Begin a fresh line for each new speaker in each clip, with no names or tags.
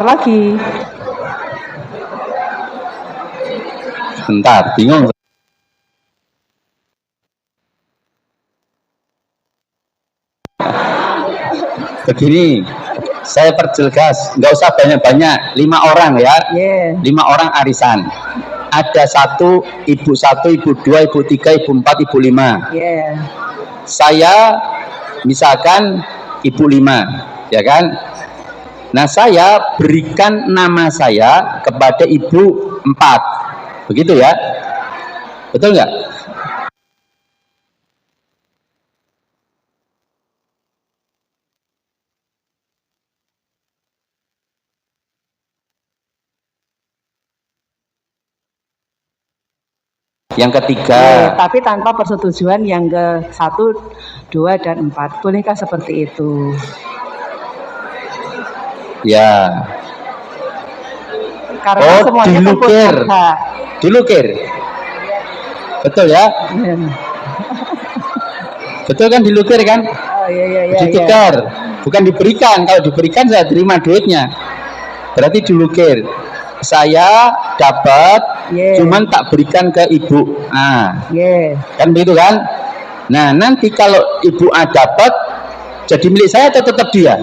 lagi.
Bentar, bingung. Begini, saya perjelas, nggak usah banyak-banyak, 5 orang ya, 5 orang arisan. Ada 1, ibu 1, ibu 2, ibu 3, ibu 4, ibu 5. Saya misalkan ibu 5, ya kan? Nah, saya berikan nama saya kepada ibu 4, begitu ya? Betul nggak? Yang ketiga,
tapi tanpa persetujuan yang ke 1, 2, dan 4. Bolehkah seperti itu?
ya.
Karena semuanya
dilukir. Dilukir. Betul ya? Betul kan, dilukir kan?
Oh, iya.
Ditukar, bukan diberikan. Kalau diberikan saya terima duitnya. Berarti dilukir. Saya dapat, cuman tak berikan ke ibu A. Kan begitu kan? Nah, nanti kalau ibu A dapat, jadi milik saya atau tetap dia?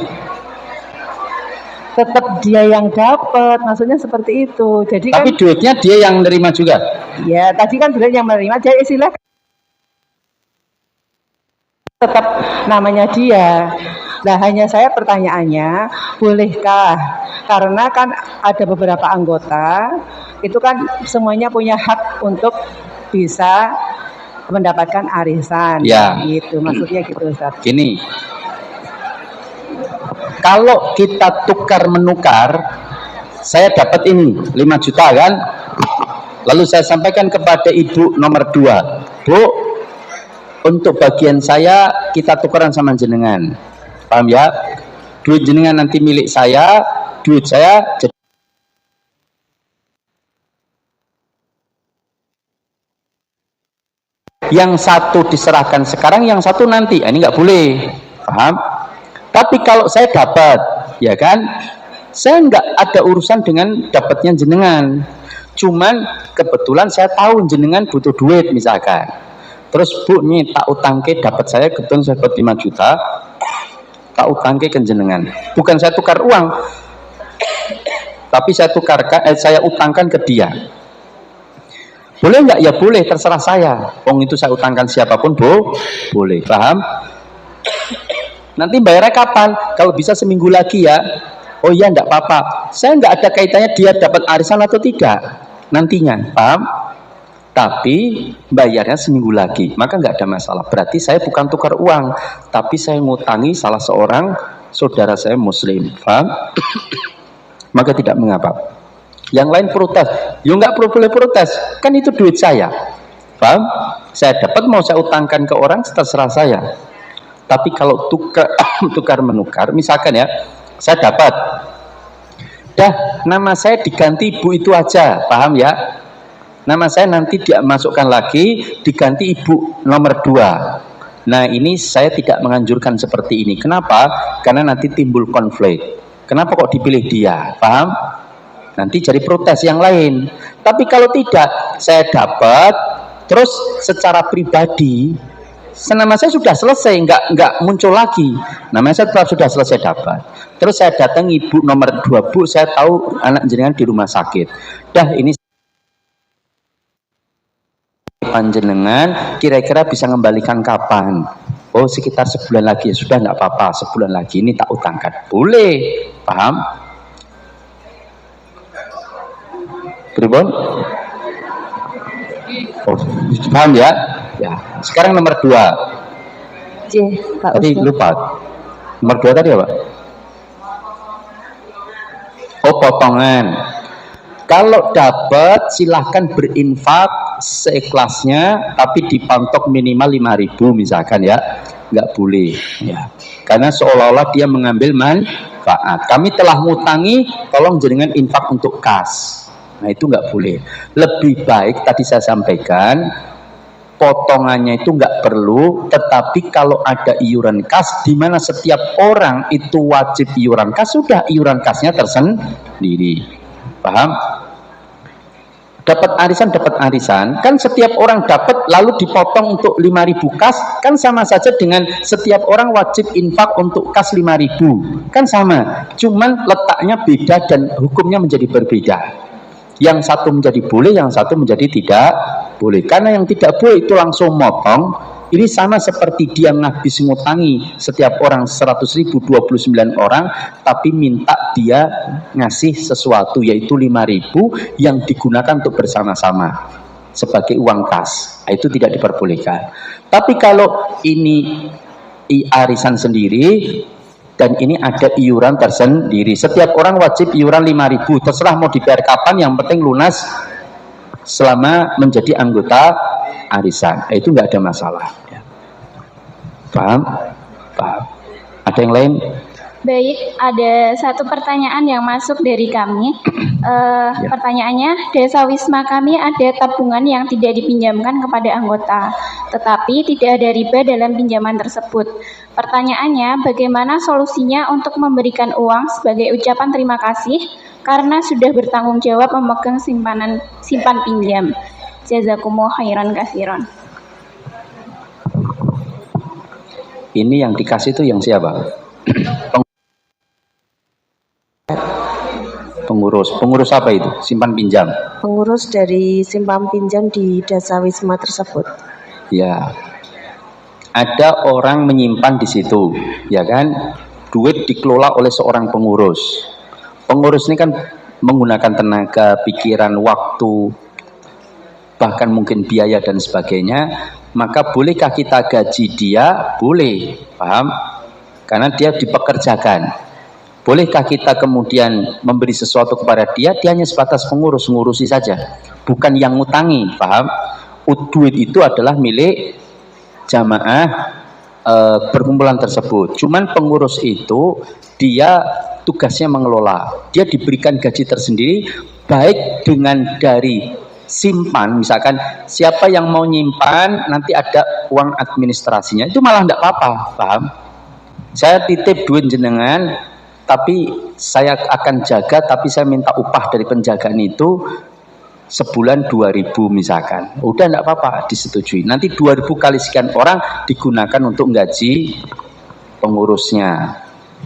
Tetap dia yang dapat, maksudnya seperti itu. Jadi
tapi kan, duitnya dia yang menerima juga.
Ya, tadi kan duit yang menerima, jadi istilah tetap namanya dia. Nah, hanya saya pertanyaannya, bolehkah? Karena kan ada beberapa anggota, itu kan semuanya punya hak untuk bisa mendapatkan arisan.
Ya.
Gitu, maksudnya gitu, Ustaz.
Gini, kalau kita tukar-menukar, saya dapat ini 5 juta kan? Lalu saya sampaikan kepada ibu nomor 2, Bu, untuk bagian saya kita tukaran sama jenengan. Paham ya? Duit jenengan nanti milik saya, duit saya jadi yang 1 diserahkan sekarang, yang 1 nanti. Ini nggak boleh, paham? Tapi kalau saya dapat, ya kan, saya nggak ada urusan dengan dapatnya jenengan. Cuman kebetulan saya tahu jenengan butuh duit misalkan. Terus Bu, nih tak utangke dapat saya kebetulan saya dapat 5 juta, tak utangke ke jenengan. Bukan saya tukar uang, tapi saya saya utangkan ke dia. Boleh nggak? Ya boleh, terserah saya. Wong itu saya utangkan siapapun, Bu, boleh. Paham? Nanti bayarnya kapan? Kalau bisa seminggu lagi ya. Oh iya, enggak apa-apa. Saya enggak ada kaitannya dia dapat arisan atau tidak nantinya, paham? Tapi bayarnya seminggu lagi, maka enggak ada masalah. Berarti saya bukan tukar uang, tapi saya ngutangi salah seorang saudara saya muslim, paham? Maka tidak mengapa. Yang lain protes, ya enggak boleh protes, kan itu duit saya, paham? Saya dapat, mau saya utangkan ke orang, terserah saya. Tapi kalau tukar menukar, misalkan ya, saya dapat, dah nama saya diganti ibu itu aja, paham ya? Nama saya nanti dia masukkan lagi, diganti ibu nomor 2. Nah, ini saya tidak menganjurkan seperti ini. Kenapa? Karena nanti timbul konflik. Kenapa kok dipilih dia, paham? Nanti jadi protes yang lain. Tapi kalau tidak, saya dapat, terus secara pribadi, nama saya sudah selesai, nggak muncul lagi. Namanya saya tetap sudah selesai dapat. Terus saya datang ibu nomor 2, Bu, saya tahu anak jenengan di rumah sakit. Dah, ini panjenengan kira-kira bisa mengembalikan kapan? Oh, sekitar sebulan lagi. Ya sudah, nggak apa-apa, sebulan lagi ini tak utangkan. Boleh, paham? Pribon? Oh, paham ya? Ya. Sekarang nomor 2. Tadi lupa. Nomor 2 tadi apa? Oh, potongan. Kalau dapat silahkan berinfak seikhlasnya, tapi dipantok minimal 5.000 misalkan ya, nggak boleh ya, karena seolah-olah dia mengambil manfaat. Kami telah ngutangi, tolong jenengan infak untuk kas. Nah, itu nggak boleh. Lebih baik tadi saya sampaikan, potongannya itu nggak perlu, tetapi kalau ada iuran kas di mana setiap orang itu wajib iuran kas, sudah iuran kasnya tersendiri. Paham? Dapat arisan kan setiap orang dapat lalu dipotong untuk 5.000 kas, kan sama saja dengan setiap orang wajib infak untuk kas 5.000, kan sama, cuman letaknya beda dan hukumnya menjadi berbeda. Yang satu menjadi boleh, yang satu menjadi tidak boleh. Karena yang tidak boleh itu langsung motong. Ini sama seperti dia ngabis ngutangi setiap orang 100.000, 29 orang, tapi minta dia ngasih sesuatu, yaitu 5.000 yang digunakan untuk bersama-sama sebagai uang kas. Itu tidak diperbolehkan. Tapi kalau ini arisan sendiri, dan ini ada iuran tersendiri. Setiap orang wajib iuran 5.000. Terserah mau dibayar kapan, yang penting lunas selama menjadi anggota arisan. Itu nggak ada masalah. Paham? Paham. Ada yang lain?
Baik, ada satu pertanyaan yang masuk dari kami. Pertanyaannya, Desa Wisma kami ada tabungan yang tidak dipinjamkan kepada anggota, tetapi tidak ada riba dalam pinjaman tersebut. Pertanyaannya, bagaimana solusinya untuk memberikan uang sebagai ucapan terima kasih karena sudah bertanggung jawab memegang simpan pinjam? Jazakumullah khairan katsiran.
Ini yang dikasih itu yang siapa? Pengurus apa itu? Simpan pinjam.
Pengurus dari simpan pinjam di Desa Wisma tersebut.
Ya. Ada orang menyimpan di situ, ya kan? Duit dikelola oleh seorang pengurus. Pengurus ini kan menggunakan tenaga, pikiran, waktu, bahkan mungkin biaya dan sebagainya. Maka bolehkah kita gaji dia? Boleh, paham? Karena dia dipekerjakan. Bolehkah kita kemudian memberi sesuatu kepada dia? Dia hanya sebatas pengurus, ngurusi saja, bukan yang ngutangi, paham? Duit itu adalah milik jamaah perkumpulan tersebut. Cuman pengurus itu dia tugasnya mengelola. Dia diberikan gaji tersendiri, baik dengan dari simpan, misalkan siapa yang mau nyimpan nanti ada uang administrasinya, itu malah tidak apa-apa, paham? Saya titip duit jenengan, tapi saya akan jaga, tapi saya minta upah dari penjagaan itu sebulan 2.000 misalkan, udah tidak apa-apa, disetujui. Nanti 2.000 kali sekian orang digunakan untuk gaji pengurusnya,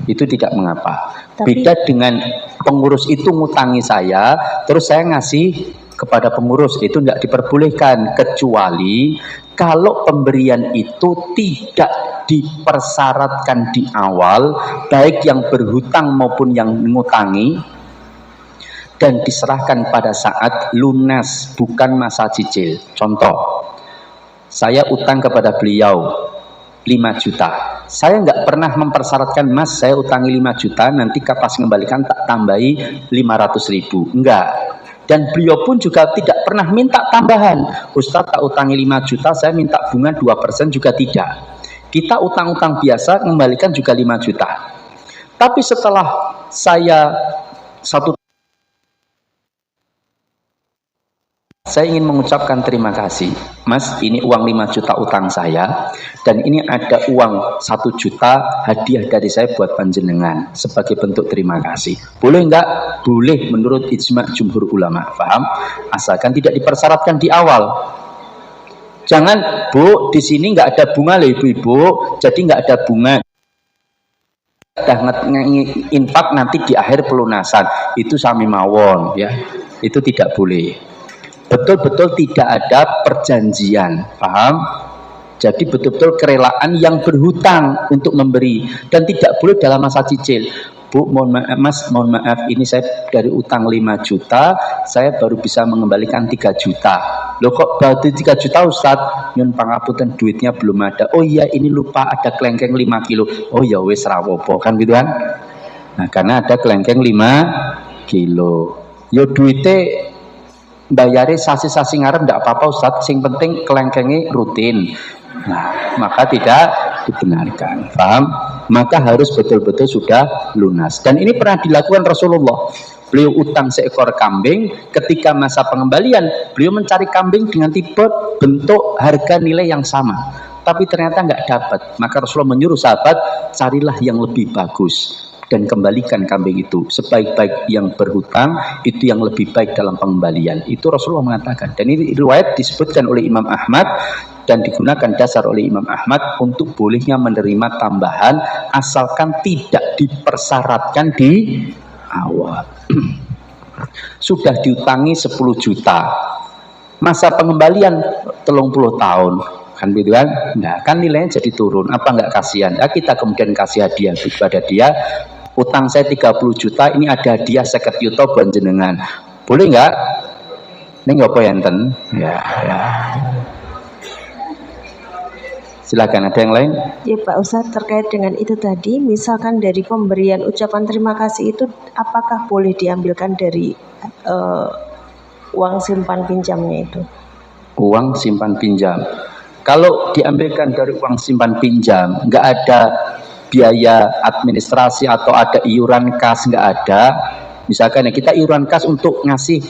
itu tidak mengapa. Beda dengan pengurus itu ngutangi saya, terus saya ngasih kepada pengurus, itu tidak diperbolehkan, kecuali kalau pemberian itu tidak dipersyaratkan di awal, baik yang berhutang maupun yang ngutangi, dan diserahkan pada saat lunas, bukan masa cicil. Contoh, saya utang kepada beliau 5 juta. Saya nggak pernah mempersyaratkan, Mas, saya utangi 5 juta, nanti pas mengembalikan tak tambahi 500.000. Enggak. Dan beliau pun juga tidak pernah minta tambahan. Ustadz, tak utangi 5 juta, saya minta bunga 2% juga tidak. Kita utang-utang biasa, mengembalikan juga 5 juta. Tapi setelah saya ingin mengucapkan terima kasih, Mas, ini uang 5 juta utang saya, dan ini ada uang 1 juta hadiah dari saya buat panjenengan sebagai bentuk terima kasih. Boleh enggak? Boleh menurut ijma' jumhur ulama, paham? Asalkan tidak dipersyaratkan di awal. Jangan, Bu, di sini enggak ada bunga loh ibu-ibu, jadi enggak ada bunga. Dah infak nanti di akhir pelunasan, itu sami mawon, ya. Itu tidak boleh. Betul-betul tidak ada perjanjian, paham? Jadi betul-betul kerelaan yang berhutang untuk memberi, dan tidak boleh dalam masa cicil. Bu, mohon maaf, Mas, mohon maaf, ini saya dari utang 5 juta, saya baru bisa mengembalikan 3 juta. Loh, kok baru 3 juta, Ustadz? Nyun pangapunten, duitnya belum ada. Oh iya, ini lupa ada kelengkeng 5 kilo. Oh ya wis rawopo, kan gitu kan? Nah, karena ada kelengkeng 5 kilo. Yo duitnya bayari sasi-sasi ngarep tidak apa-apa, Ustadz, sing penting kelengkengi rutin. Nah, maka tidak dibenarkan, paham? Maka harus betul-betul sudah lunas. Dan ini pernah dilakukan Rasulullah. beliau utang seekor kambing, ketika masa pengembalian beliau mencari kambing dengan tipe bentuk harga nilai yang sama, tapi ternyata nggak dapat. Maka Rasulullah menyuruh sahabat, carilah yang lebih bagus dan kembalikan kambing itu. Sebaik-baik yang berhutang itu yang lebih baik dalam pengembalian. Itu Rasulullah mengatakan, dan ini riwayat disebutkan oleh Imam Ahmad dan digunakan dasar oleh Imam Ahmad untuk bolehnya menerima tambahan asalkan tidak dipersyaratkan di awal. Sudah diutangi 10 juta, masa pengembalian 30 tahun, kan gitu kan? Nah, kan nilainya jadi turun. Apa nggak kasihan? Nah, kita kemudian kasih hadiah kepada dia. Utang saya 30 juta, ini ada hadiah 50 juta buat jenengan. Boleh nggak? Ini nggak apa enten? Ya. Silakan, ada yang lain?
Ya Pak Ustadz, terkait dengan itu tadi, misalkan dari pemberian ucapan terima kasih itu, apakah boleh diambilkan dari uang simpan pinjamnya itu?
Uang simpan pinjam. Kalau diambilkan dari uang simpan pinjam, nggak ada biaya administrasi atau ada iuran kas, nggak ada. Misalkan ya, kita iuran kas untuk ngasih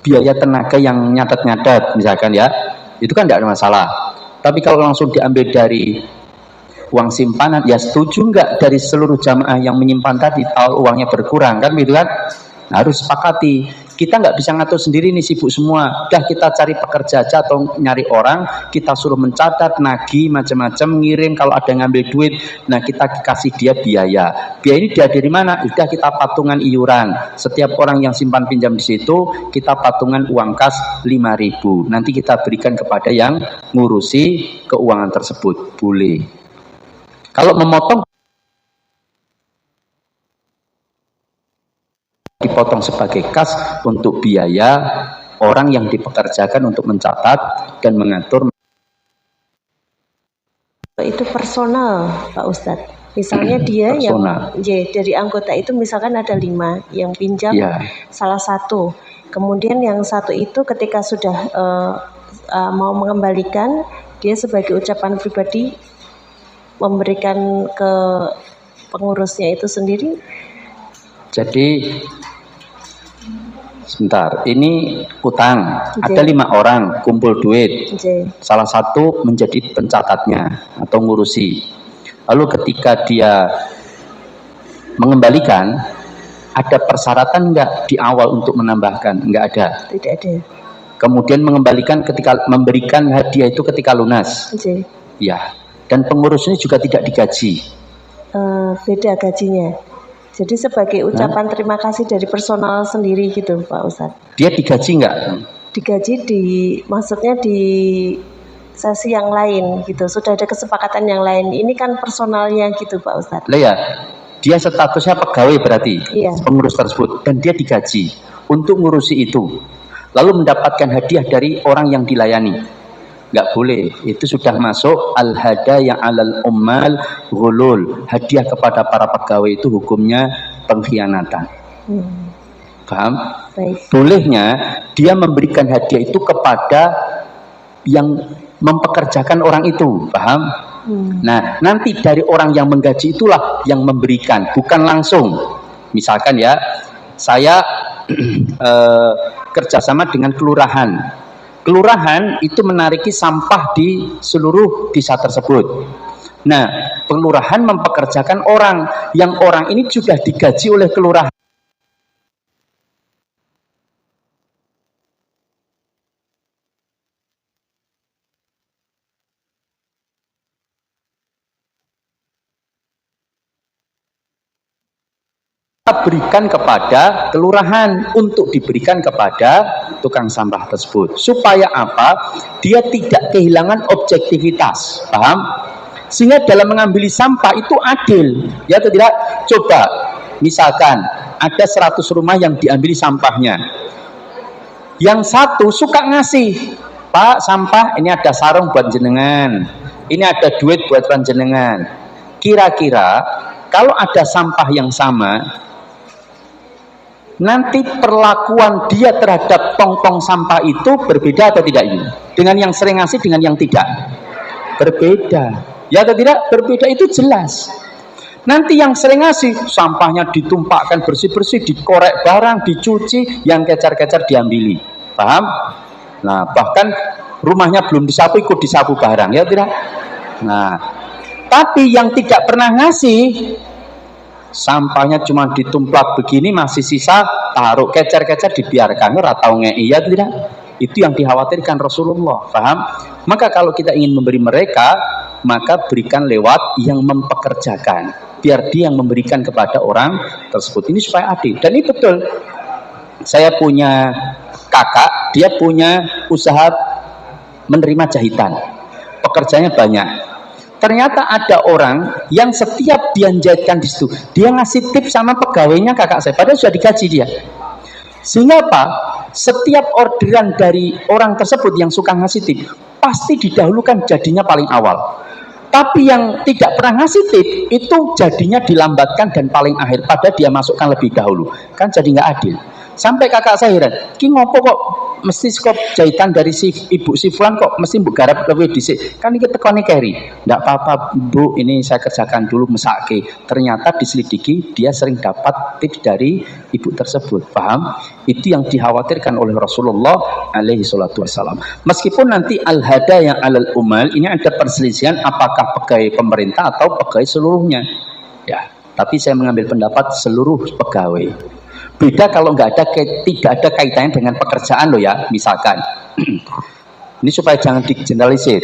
biaya tenaga yang nyatet-nyatet, misalkan ya, itu kan nggak ada masalah. Tapi kalau langsung diambil dari uang simpanan, ya setuju nggak dari seluruh jamaah yang menyimpan tadi, tahu uangnya berkurang, kan gitu kan? Nah, harus sepakati. Kita nggak bisa ngatur sendiri nih, sibuk semua. Udah kita cari pekerja aja atau nyari orang, kita suruh mencatat, nagih, macam-macam, ngirim kalau ada yang ngambil duit. Nah, kita kasih dia biaya. Biaya ini dia dari mana? Udah kita patungan iuran. Setiap orang yang simpan pinjam di situ, kita patungan uang kas 5.000. Nanti kita berikan kepada yang ngurusi keuangan tersebut. Boleh. Kalau memotong, dipotong sebagai kas untuk biaya orang yang dipekerjakan untuk mencatat dan mengatur.
Itu personal Pak Ustadz. Misalnya dia
personal.
Dari anggota itu misalkan ada 5 yang pinjam salah satu. Kemudian yang satu itu ketika sudah mau mengembalikan, dia sebagai ucapan pribadi memberikan ke pengurusnya itu sendiri.
Jadi sebentar, ini utang, ada 5 orang kumpul duit, salah satu menjadi pencatatnya atau ngurusi. Lalu ketika dia mengembalikan, ada persyaratan nggak di awal untuk menambahkan? Nggak ada.
Tidak ada.
Kemudian mengembalikan ketika memberikan hadiah itu ketika lunas. Ya, dan pengurusnya juga tidak digaji.
Beda gajinya. Jadi sebagai ucapan terima kasih dari personal sendiri gitu Pak Ustadz.
Dia digaji nggak?
Digaji maksudnya di sesi yang lain gitu. Sudah ada kesepakatan yang lain. Ini kan personalnya gitu Pak Ustadz.
Lah ya, dia statusnya pegawai berarti, pengurus tersebut, dan dia digaji untuk ngurusi itu. Lalu mendapatkan hadiah dari orang yang dilayani. Nggak boleh, itu sudah masuk al-hadaya alal ummal ghulul. Hadiah kepada para pegawai itu hukumnya pengkhianatan. Paham? Baik. Bolehnya dia memberikan hadiah itu kepada yang mempekerjakan orang itu. Paham? Nah, nanti dari orang yang menggaji itulah yang memberikan, bukan langsung. Misalkan ya, saya kerjasama dengan kelurahan. Kelurahan itu menariki sampah di seluruh desa tersebut. Nah, kelurahan mempekerjakan orang, yang orang ini sudah digaji oleh kelurahan. Berikan kepada kelurahan untuk diberikan kepada tukang sampah tersebut. Supaya apa? Dia tidak kehilangan objektivitas. Paham? Sehingga dalam mengambil sampah itu adil. Ya atau tidak? Coba, misalkan ada 100 rumah yang diambil sampahnya. Yang satu suka ngasih, Pak, sampah ini ada sarung buat jenengan, ini ada duit buat jenengan. Kira-kira kalau ada sampah yang sama, nanti perlakuan dia terhadap tong-tong sampah itu berbeda atau tidak ini? Dengan yang sering ngasih dengan yang tidak? Berbeda. Ya atau tidak? Berbeda, itu jelas. Nanti yang sering ngasih, sampahnya ditumpahkan bersih-bersih, dikorek barang, dicuci, yang kecer-kecer diambili. Paham? Nah, bahkan rumahnya belum disapu, ikut disapu barang, ya tidak? Nah, tapi yang tidak pernah ngasih, sampahnya cuma ditumplak begini, masih sisa, taruh kecer-kecer, dibiarkan, ora tau ngei, ya tidak? Itu yang dikhawatirkan Rasulullah. Paham? Maka kalau kita ingin memberi mereka, maka berikan lewat yang mempekerjakan, biar dia yang memberikan kepada orang tersebut. Ini supaya adil. Dan ini betul. Saya punya kakak, dia punya usaha menerima jahitan, pekerjanya banyak. Ternyata ada orang yang setiap dia jahitkan di situ, dia ngasih tip sama pegawainya kakak saya, padahal sudah digaji dia. Sehingga apa? Setiap orderan dari orang tersebut yang suka ngasih tip, pasti didahulukan jadinya paling awal. Tapi yang tidak pernah ngasih tip, itu jadinya dilambatkan dan paling akhir, padahal dia masukkan lebih dahulu. Kan jadi nggak adil. Sampai kakak saya heran, ki ngopo kok mesti skop jahitan dari si ibu si Fulan kok mesti mbok garap lebih dhisik. Kan iki tekone keri. Enggak apa-apa, Bu, ini saya kerjakan dulu mesake. Ternyata diselidiki dia sering dapat tips dari ibu tersebut. Paham? Itu yang dikhawatirkan oleh Rasulullah alaihi salatu wasallam. Meskipun nanti al-hada yang alal umal ini ada perselisihan apakah pegawai pemerintah atau pegawai seluruhnya. Ya, tapi saya mengambil pendapat seluruh pegawai. Beda kalau tidak ada kaitannya dengan pekerjaan loh ya, misalkan. Ini supaya jangan digeneralisir.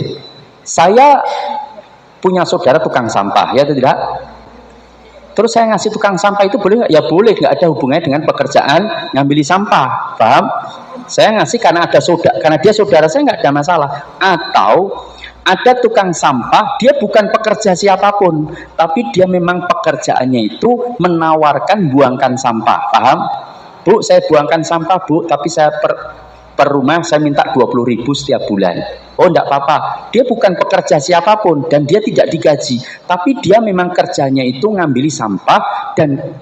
Saya punya saudara tukang sampah, ya atau tidak? Terus saya ngasih tukang sampah itu boleh nggak? Ya boleh, nggak ada hubungannya dengan pekerjaan ngambil sampah, paham? Saya ngasih karena dia saudara saya, nggak ada masalah. Atau ada tukang sampah, dia bukan pekerja siapapun, tapi dia memang pekerjaannya itu menawarkan buangkan sampah, paham? Bu, saya buangkan sampah, Bu, tapi saya per rumah saya minta 20.000 setiap bulan. Oh, enggak apa-apa. Dia bukan pekerja siapapun dan dia tidak digaji, tapi dia memang kerjanya itu ngambil sampah dan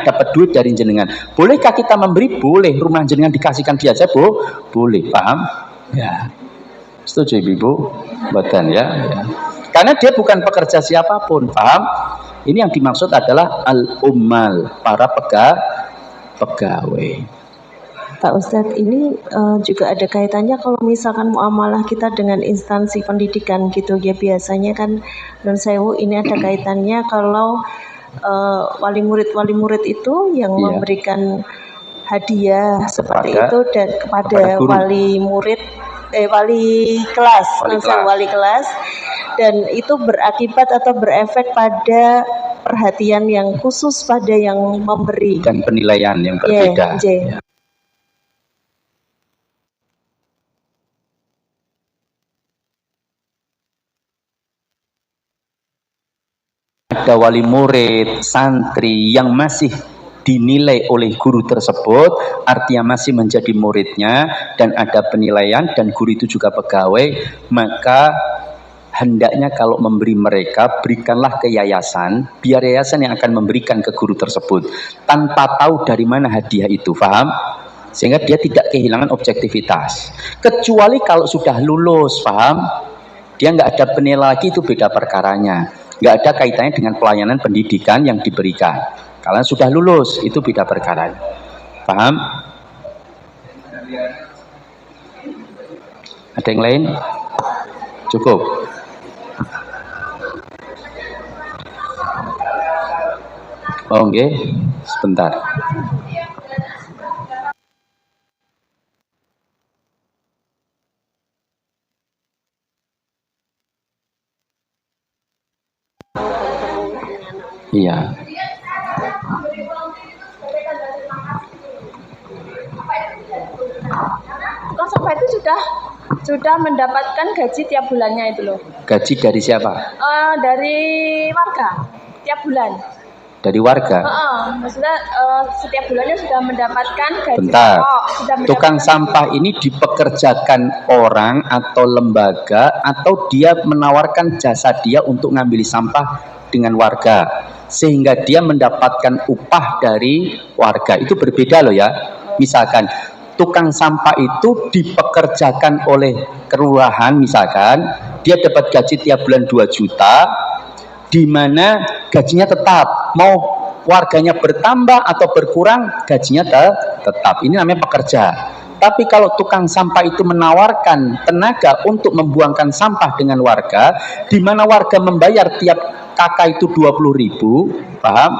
dapat duit dari jenengan. Bolehkah kita memberi? Boleh. Rumah jenengan dikasihkan dia aja, Bu? Boleh, paham? Ya. Setuju Ibu? Betul ya. Karena dia bukan pekerja siapapun, paham? Ini yang dimaksud adalah al-ummal, para pegawai.
Pak Ustadz, ini juga ada kaitannya kalau misalkan muamalah kita dengan instansi pendidikan gitu ya, biasanya kan non sewu ini ada kaitannya kalau wali murid itu yang memberikan hadiah seperti itu dan kepada wali kelas, dan itu berakibat atau berefek pada perhatian yang khusus pada yang memberi
dan penilaian yang berbeda. Ada wali murid, santri yang masih dinilai oleh guru tersebut, artinya masih menjadi muridnya, dan ada penilaian dan guru itu juga pegawai, maka hendaknya kalau memberi mereka, berikanlah ke yayasan, biar yayasan yang akan memberikan ke guru tersebut, tanpa tahu dari mana hadiah itu, paham? Sehingga dia tidak kehilangan objektivitas. Kecuali kalau sudah lulus, paham? Dia nggak ada penilaian lagi, itu beda perkaranya. Nggak ada kaitannya dengan pelayanan pendidikan yang diberikan. Kalian sudah lulus, itu beda perkara. Paham? Ada yang lain? Cukup. Oh, oke. Sebentar. Iya.
Tukang sampah itu sudah mendapatkan gaji tiap bulannya itu loh.
Gaji dari siapa?
Dari warga tiap bulan.
Dari warga?
Maksudnya setiap bulannya sudah mendapatkan gaji.
Bentar. Tukang sampah ini dipekerjakan orang atau lembaga, atau dia menawarkan jasa dia untuk ngambil sampah dengan warga, sehingga dia mendapatkan upah dari warga. Itu berbeda loh ya. Misalkan tukang sampah itu dipekerjakan oleh kelurahan, misalkan dia dapat gaji tiap bulan 2 juta, di mana gajinya tetap. Mau warganya bertambah atau berkurang, gajinya tetap. Ini namanya pekerja. Tapi kalau tukang sampah itu menawarkan tenaga untuk membuangkan sampah dengan warga, di mana warga membayar tiap kakak itu 20.000, paham?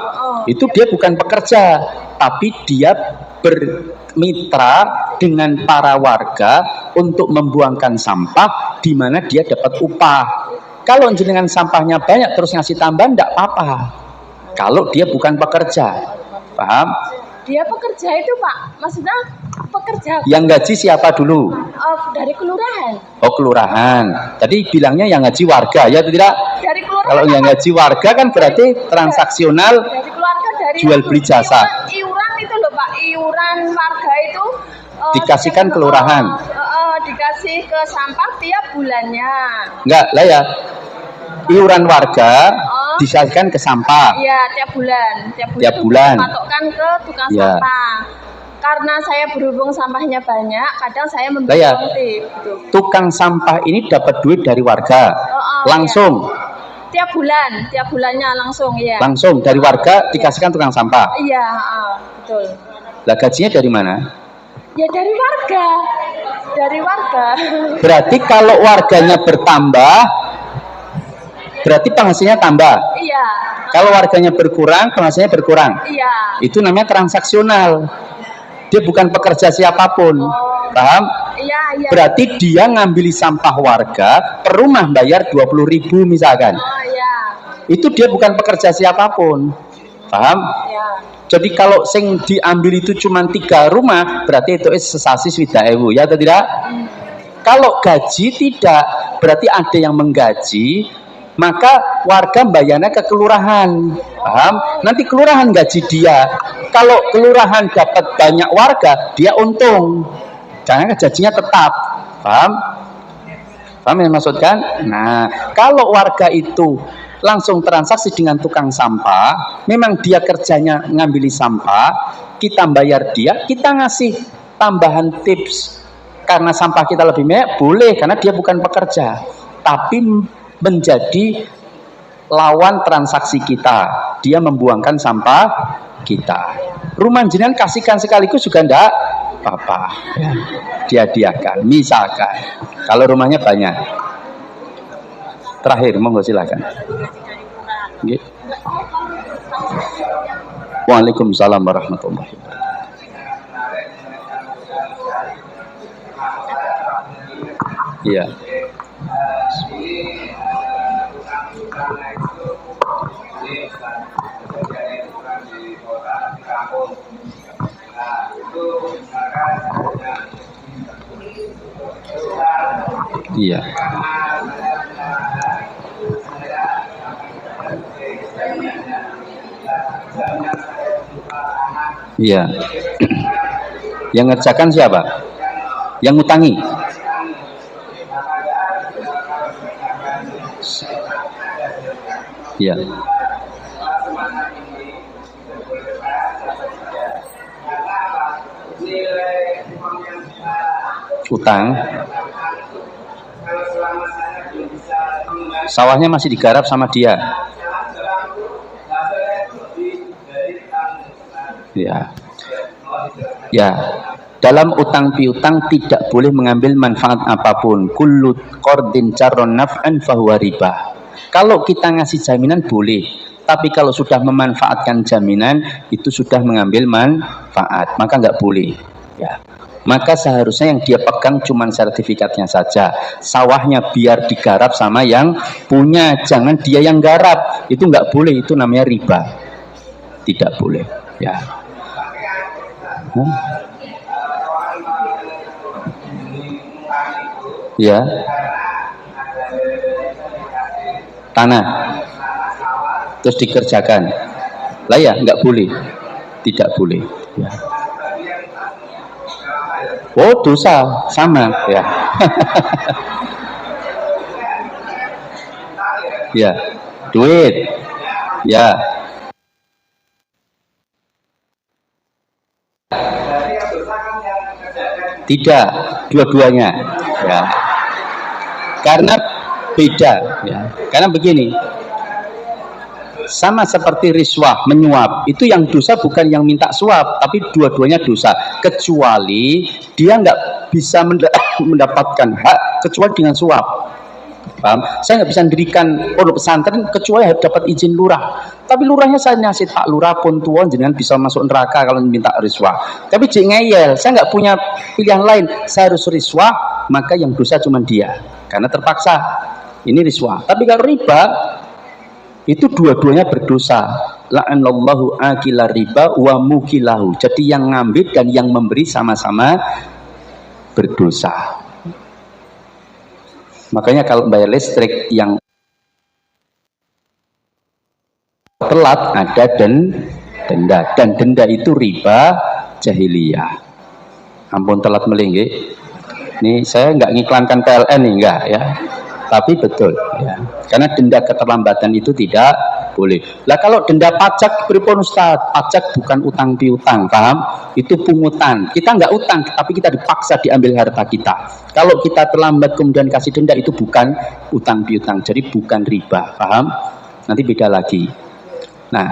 Itu dia bukan pekerja, tapi dia bermitra dengan para warga untuk membuangkan sampah, di mana dia dapat upah. Kalau jenengan sampahnya banyak terus ngasih tambahan, tidak apa-apa. Kalau dia bukan pekerja, paham?
Dia pekerja itu Pak, maksudnya pekerja.
Yang gaji siapa dulu?
Dari kelurahan.
Oh, kelurahan. Tadi bilangnya yang gaji warga, ya atau tidak?
Dari kelurahan.
Kalau yang gaji warga kan berarti transaksional,
dari keluarga, dari
jual beli jasa.
Iuran itu loh Pak, iuran warga itu
dikasihkan kelurahan.
Dikasih ke sampah tiap bulannya.
Enggak lah ya. Iuran warga disahkan ke sampah.
Iya, tiap bulan.
Tiap bulan.
Patokkan ke tukang sampah. Karena saya berhubung sampahnya banyak, kadang saya memberi tip. Gitu.
Tukang sampah ini dapat duit dari warga. Langsung.
Iya. Tiap bulannya langsung ya.
Langsung dari warga dikasihkan tukang sampah.
Iya, betul.
Lah gajinya dari mana?
Ya dari warga. Dari warga.
Berarti kalau warganya bertambah, berarti penghasilannya tambah.
Iya.
Kalau warganya berkurang, penghasilannya berkurang.
Iya.
Itu namanya transaksional. Dia bukan pekerja siapapun. Paham?
Iya.
Berarti dia ngambil sampah warga, per rumah bayar 20.000 misalkan.
Iya.
Itu dia bukan pekerja siapapun. Paham?
Iya.
Jadi kalau sing diambil itu cuma 3 rumah, berarti itu sesasi 20.000, ya atau tidak? Kalau gaji tidak, berarti ada yang menggaji, maka warga bayarnya ke kelurahan. Paham? Nanti kelurahan gaji dia. Kalau kelurahan dapat banyak warga, dia untung. Jangan gajinya tetap. Paham? Paham yang maksudkan? Nah, kalau warga itu langsung transaksi dengan tukang sampah, memang dia kerjanya ngambil sampah, kita bayar dia, kita ngasih tambahan tips karena sampah kita lebih banyak, boleh, karena dia bukan pekerja, tapi menjadi lawan transaksi kita, dia membuangkan sampah kita. Rumah jenengan kasihkan sekaligus juga enggak apa-apa, dia-diakan. Misalkan kalau rumahnya banyak, terakhir monggo silakan. Waalaikumsalam warahmatullahi wabarakatuh. Iya. Iya. Iya. Yang ngerjakan siapa? Yang ngutangi? Iya. Utang. Sawahnya masih digarap sama dia. Ya. Ya. Dalam utang piutang tidak boleh mengambil manfaat apapun. Kullu qardin jarron naf'an fahuwa riba. Kalau kita ngasih jaminan boleh, tapi kalau sudah memanfaatkan jaminan itu sudah mengambil manfaat, maka nggak boleh. Ya. Maka seharusnya yang dia pegang cuma sertifikatnya saja. Sawahnya biar digarap sama yang punya, jangan dia yang garap. Itu nggak boleh, itu namanya riba. Tidak boleh. Ya. Ya. Tanah. Terus dikerjakan. Lah ya, nggak boleh. Tidak boleh. Ya. Oh, dosa sama ya. Ya, duit. Ya. Tidak, dua-duanya. Ya. Karena beda ya. Karena begini. sama seperti riswah, menyuap. Itu yang dosa bukan yang minta suap, tapi dua-duanya dosa. Kecuali dia nggak bisa mendapatkan hak kecuali dengan suap. Paham? Saya nggak bisa mendirikan pondok pesantren kecuali harus dapat izin lurah. Tapi lurahnya saya ngasih Pak Lurah pun tuan jangan bisa masuk neraka kalau minta riswah. Tapi jek ngeyel, saya nggak punya pilihan lain. Saya harus riswah, maka yang dosa cuma dia karena terpaksa. Ini riswah. Tapi kalau riba itu dua-duanya berdosa. La'anallahu akila riba wa mukilahu. Jadi yang ngambil dan yang memberi sama-sama berdosa. Makanya kalau bayar listrik yang telat ada denda, dan denda itu riba jahiliyah. Ampun telat melinggi. Ini saya nggak ngiklankan PLN nih, enggak ya. Tapi betul ya. Karena denda keterlambatan itu tidak boleh. Lah kalau denda pajak pripun Ustaz? Pajak bukan utang piutang, paham? Itu pungutan. Kita nggak utang, tapi kita dipaksa diambil harta kita. Kalau kita terlambat kemudian kasih denda itu bukan utang piutang. Jadi bukan riba, paham? Nanti beda lagi. Nah,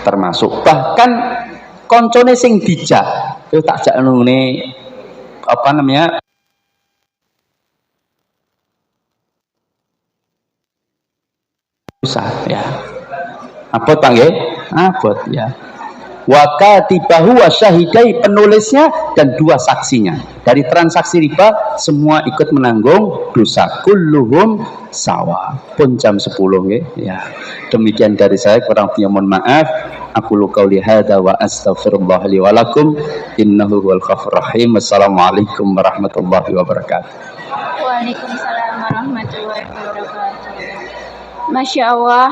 termasuk bahkan koncone sing dijak itu tak jak nune apa namanya usah ya abot panggil abot ya wakatibahu wa syahidai, penulisnya dan dua saksinya. Dari transaksi riba semua ikut menanggung dosa, kulluhum sawa. Pun jam 10 ya. Demikian dari saya, kurang lebihnya mohon maaf. Aqulu qauli hadza wa astaghfirullah li wa lakum innahu huwal ghafurur rahim. Assalamualaikum warahmatullahi wabarakatuh.
Waalaikumsalam warahmatullahi wabarakatuh. Masya Allah.